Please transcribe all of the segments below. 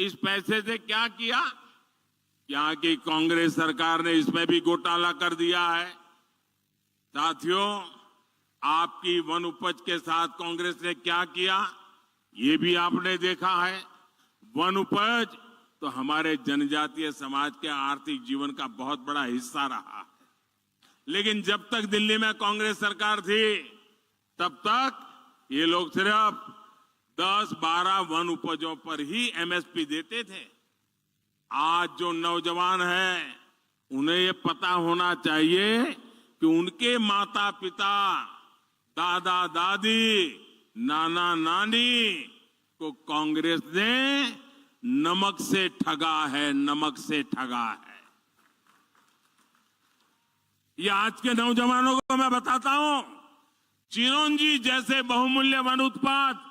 इस पैसे से क्या किया? यहाँ की कांग्रेस सरकार ने इसमें भी घोटाला कर दिया है। साथियों, आपकी वन उपज के साथ कांग्रेस ने क्या किया, ये भी आपने देखा है। वन उपज तो हमारे जनजातीय समाज के आर्थिक जीवन का बहुत बड़ा हिस्सा रहा है। लेकिन जब तक दिल्ली में कांग्रेस सरकार थी, तब तक ये लोग सिर्फ 10-12 वन उपजों पर ही एमएसपी देते थे। आज जो नौजवान हैं, उन्हें ये पता होना चाहिए कि उनके माता पिता, दादा दादी, नाना नानी को कांग्रेस ने नमक से ठगा है, नमक से ठगा है। ये आज के नौजवानों को मैं बताता हूं, चिरौंजी जैसे बहुमूल्य वन उत्पाद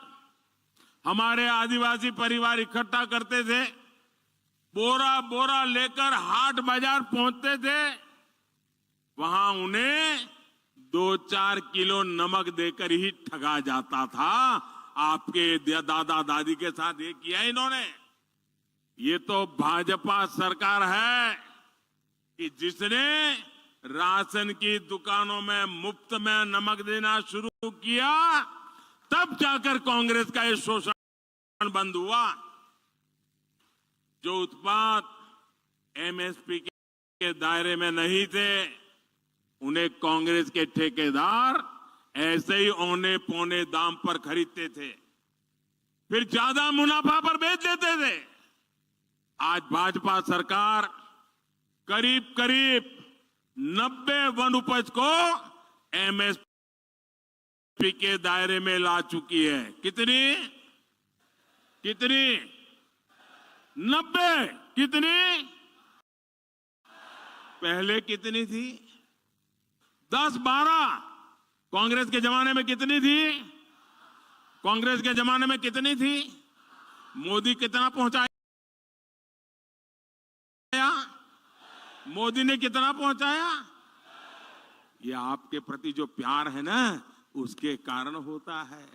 हमारे आदिवासी परिवार इकट्ठा करते थे, बोरा बोरा लेकर हाट बाजार पहुंचते थे। वहां उन्हें 2-4 किलो नमक देकर ही ठगा जाता था। आपके दादा दादी के साथ ये किया इन्होंने। ये तो भाजपा सरकार है कि जिसने राशन की दुकानों में मुफ्त में नमक देना शुरू किया, तब जाकर कांग्रेस का ये शोषण बंद हुआ। जो उत्पाद एमएसपी के दायरे में नहीं थे, उन्हें कांग्रेस के ठेकेदार ऐसे ही औने पौने दाम पर खरीदते थे, फिर ज्यादा मुनाफा पर बेच देते थे। आज भाजपा सरकार करीब करीब 90 वन उपज को एमएसपी के दायरे में ला चुकी है। कितनी 90। कितनी? पहले कितनी थी? 10-12। कांग्रेस के जमाने में कितनी थी? कांग्रेस के जमाने में कितनी थी? मोदी कितना पहुंचाया? मोदी ने कितना पहुंचाया? ये आपके प्रति जो प्यार है ना, उसके कारण होता है।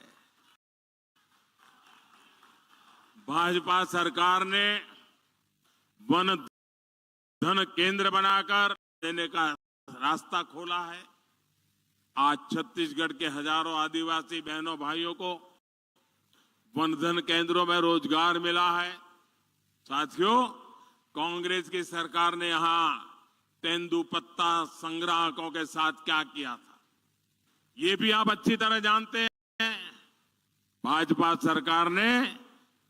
भाजपा सरकार ने वन धन केंद्र बनाकर देने का रास्ता खोला है। आज छत्तीसगढ़ के हजारों आदिवासी बहनों भाइयों को वन धन केंद्रों में रोजगार मिला है। साथियों, कांग्रेस की सरकार ने यहां तेंदुपत्ता संग्राहकों के साथ क्या किया था, ये भी आप अच्छी तरह जानते हैं। भाजपा सरकार ने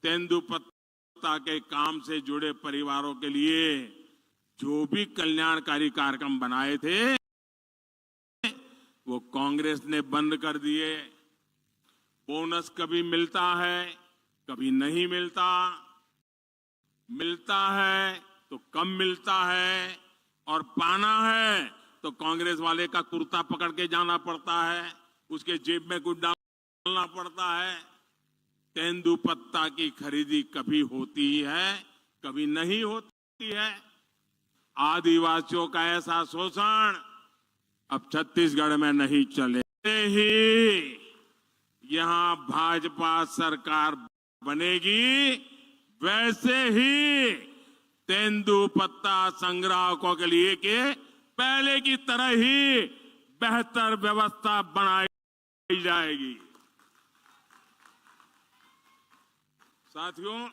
तेंदुपत्ता के काम से जुड़े परिवारों के लिए जो भी कल्याणकारी कार्यक्रम बनाए थे, वो कांग्रेस ने बंद कर दिए। बोनस कभी मिलता है, कभी नहीं मिलता। मिलता है तो कम मिलता है, और पाना है तो कांग्रेस वाले का कुर्ता पकड़ के जाना पड़ता है, उसके जेब में कुछ डालना पड़ता है। तेंदुपत्ता की खरीदी कभी होती है, कभी नहीं होती है। आदिवासियों का ऐसा शोषण अब छत्तीसगढ़ में नहीं चले। ही यहां भाजपा सरकार बनेगी, वैसे ही तेंदुपत्ता संग्राहकों के लिए के पहले की तरह ही बेहतर व्यवस्था बनाई जाएगी। साथियों,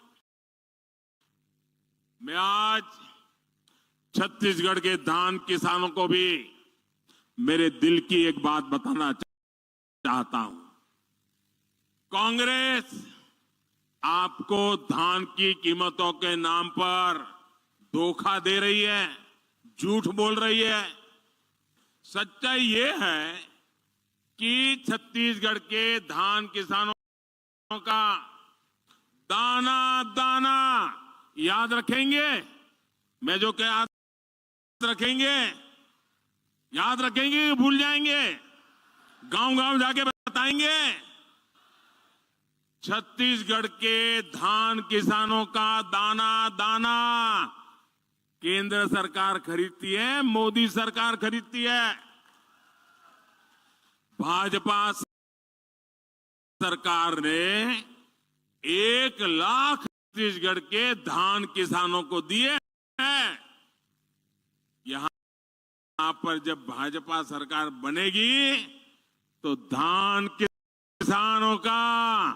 मैं आज छत्तीसगढ़ के धान किसानों को भी मेरे दिल की एक बात बताना चाहता हूं। कांग्रेस आपको धान की कीमतों के नाम पर धोखा दे रही है, झूठ बोल रही है। सच्चाई ये है कि छत्तीसगढ़ के धान किसानों का दाना दाना याद रखेंगे। मैं जो क्या याद रखेंगे, भूल जाएंगे? गांव गांव जाके बताएंगे। छत्तीसगढ़ के धान किसानों का दाना दाना केंद्र सरकार खरीदती है, मोदी सरकार खरीदती है। भाजपा सरकार ने 1 लाख छत्तीसगढ़ के धान किसानों को दिए हैं। यहां पर जब भाजपा सरकार बनेगी तो धान किसानों का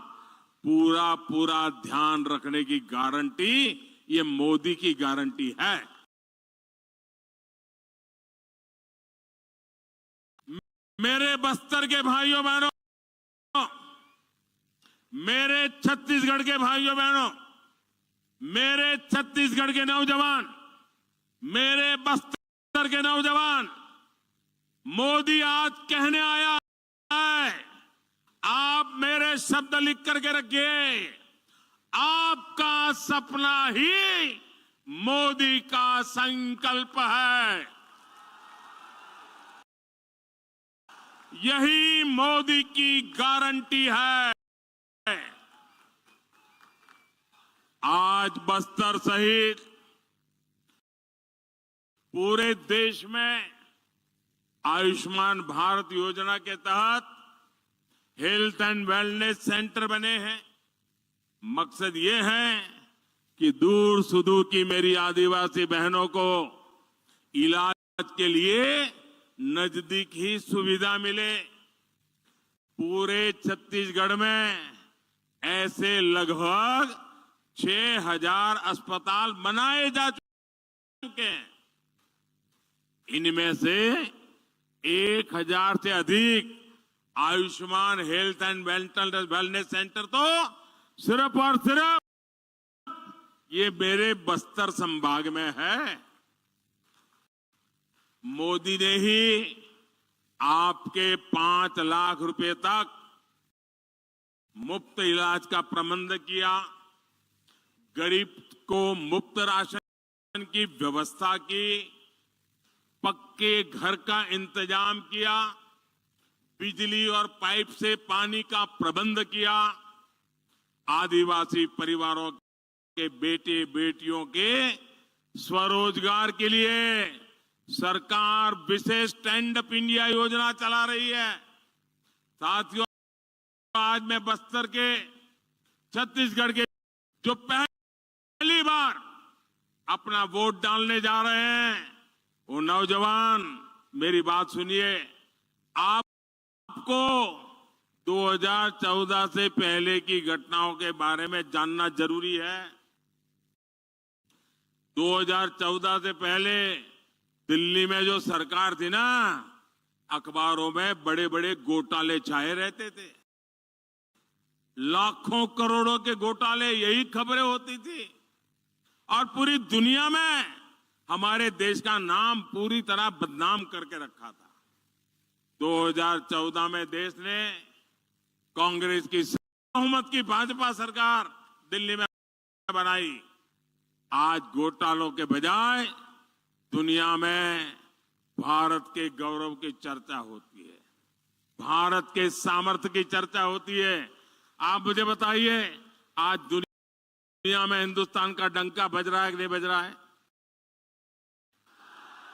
पूरा पूरा ध्यान रखने की गारंटी ये मोदी की गारंटी है। मेरे बस्तर के भाइयों बहनों, मेरे छत्तीसगढ़ के भाइयों बहनों, मेरे छत्तीसगढ़ के नौजवान, मेरे बस्तर के नौजवान, मोदी आज कहने आया है, आप मेरे शब्द लिख करके रखिए, आपका सपना ही मोदी का संकल्प है। यही मोदी की गारंटी है। आज बस्तर सहित पूरे देश में आयुष्मान भारत योजना के तहत हेल्थ एंड वेलनेस सेंटर बने हैं। मकसद ये है कि दूर सुदूर की मेरी आदिवासी बहनों को इलाज के लिए नजदीक ही सुविधा मिले। पूरे छत्तीसगढ़ में ऐसे लगभग 6,000 अस्पताल बनाए जा चुके हैं। इनमें से 1,000 से अधिक Ayushman health and wellness centre तो सिर्फ और सिर्फ ये मेरे बस्तर संभाग में है। मोदी ने ही आपके 5 लाख रुपए तक मुफ्त इलाज का प्रबंध किया, गरीब को मुफ्त राशन की व्यवस्था की, पक्के घर का इंतजाम किया, बिजली और पाइप से पानी का प्रबंध किया, आदिवासी परिवारों के बेटे बेटियों के स्वरोजगार के लिए सरकार विशेष स्टैंड अप इंडिया योजना चला रही है। साथियों, आज मैं बस्तर के, छत्तीसगढ़ के जो पहली बार अपना वोट डालने जा रहे हैं, वो नौजवान मेरी बात सुनिए। आपको 2014 से पहले की घटनाओं के बारे में जानना जरूरी है। 2014 से पहले दिल्ली में जो सरकार थी ना, अखबारों में बड़े बड़े घोटाले छाए रहते थे। लाखों करोड़ों के घोटाले, यही खबरें होती थी और पूरी दुनिया में हमारे देश का नाम पूरी तरह बदनाम करके रखा था। 2014 में देश ने कांग्रेस की बहुमत की भाजपा सरकार दिल्ली में बनाई। आज घोटालों के बजाय दुनिया में भारत के गौरव की चर्चा होती है, भारत के सामर्थ्य की चर्चा होती है। आप मुझे बताइए, आज दुनिया में हिंदुस्तान का डंका बज रहा है कि नहीं बज रहा है?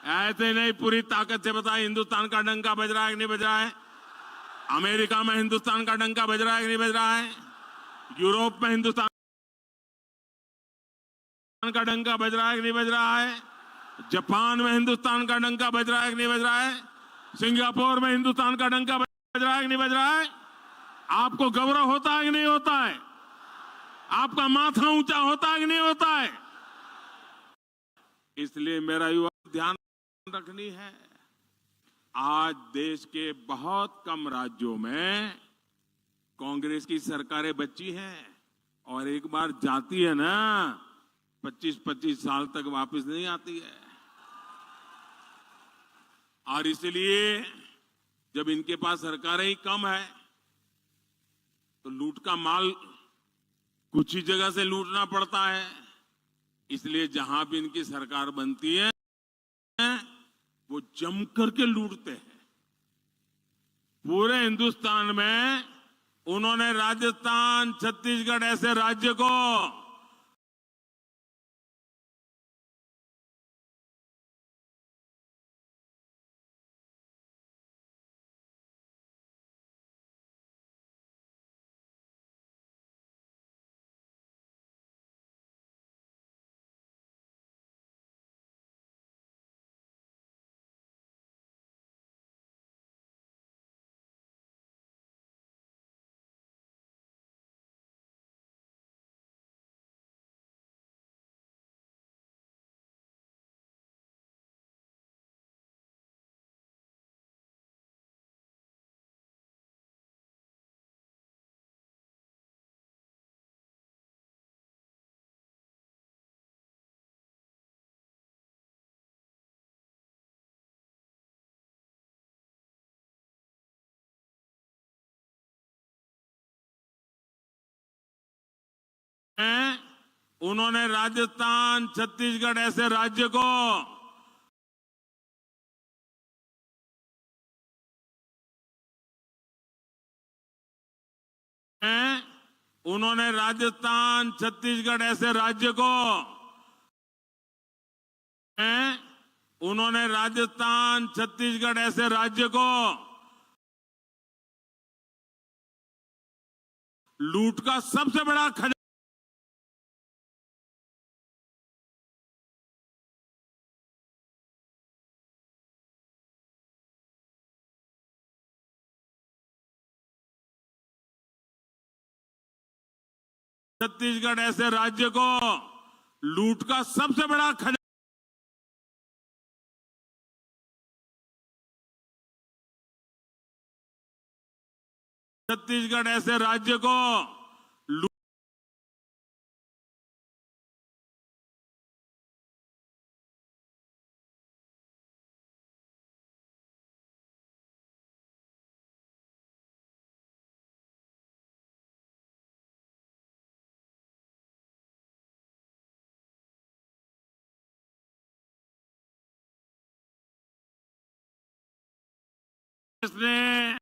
ऐसे नहीं, पूरी ताकत से बताइए, हिंदुस्तान का डंका बज रहा है कि नहीं बज रहा है? अमेरिका में हिंदुस्तान का डंका बज रहा है कि नहीं बज रहा है? यूरोप में हिंदुस्तान का डंका बज रहा है कि नहीं बज रहा है? जापान में हिंदुस्तान का डंका बज रहा है कि नहीं बज रहा है? सिंगापुर में हिंदुस्तान का डंका बज रहा है कि नहीं बज रहा है? आपको गौरव होता है कि नहीं होता है? आपका माथा ऊंचा होता है कि नहीं होता है? इसलिए मेरा युवा ध्यान रखनी है। आज देश के बहुत कम राज्यों में कांग्रेस की सरकारें बची हैं और एक बार जाती है ना, 25-25 साल तक वापस नहीं आती है। और इसलिए जब इनके पास सरकारें ही कम है तो लूट का माल कुछ ही जगह से लूटना पड़ता है। इसलिए जहां भी इनकी सरकार बनती है वो जम करके लूटते हैं। पूरे हिंदुस्तान में उन्होंने राजस्थान, छत्तीसगढ़ ऐसे राज्य को उन्होंने राजस्थान, छत्तीसगढ़ ऐसे राज्य को उन्होंने राजस्थान, छत्तीसगढ़ ऐसे राज्य को उन्होंने राजस्थान, छत्तीसगढ़ ऐसे राज्य को लूट का सबसे बड़ा खजाना छत्तीसगढ़ ऐसे राज्य को लूट का सबसे बड़ा खजाना छत्तीसगढ़ ऐसे राज्य को ने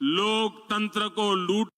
लोकतंत्र को लूट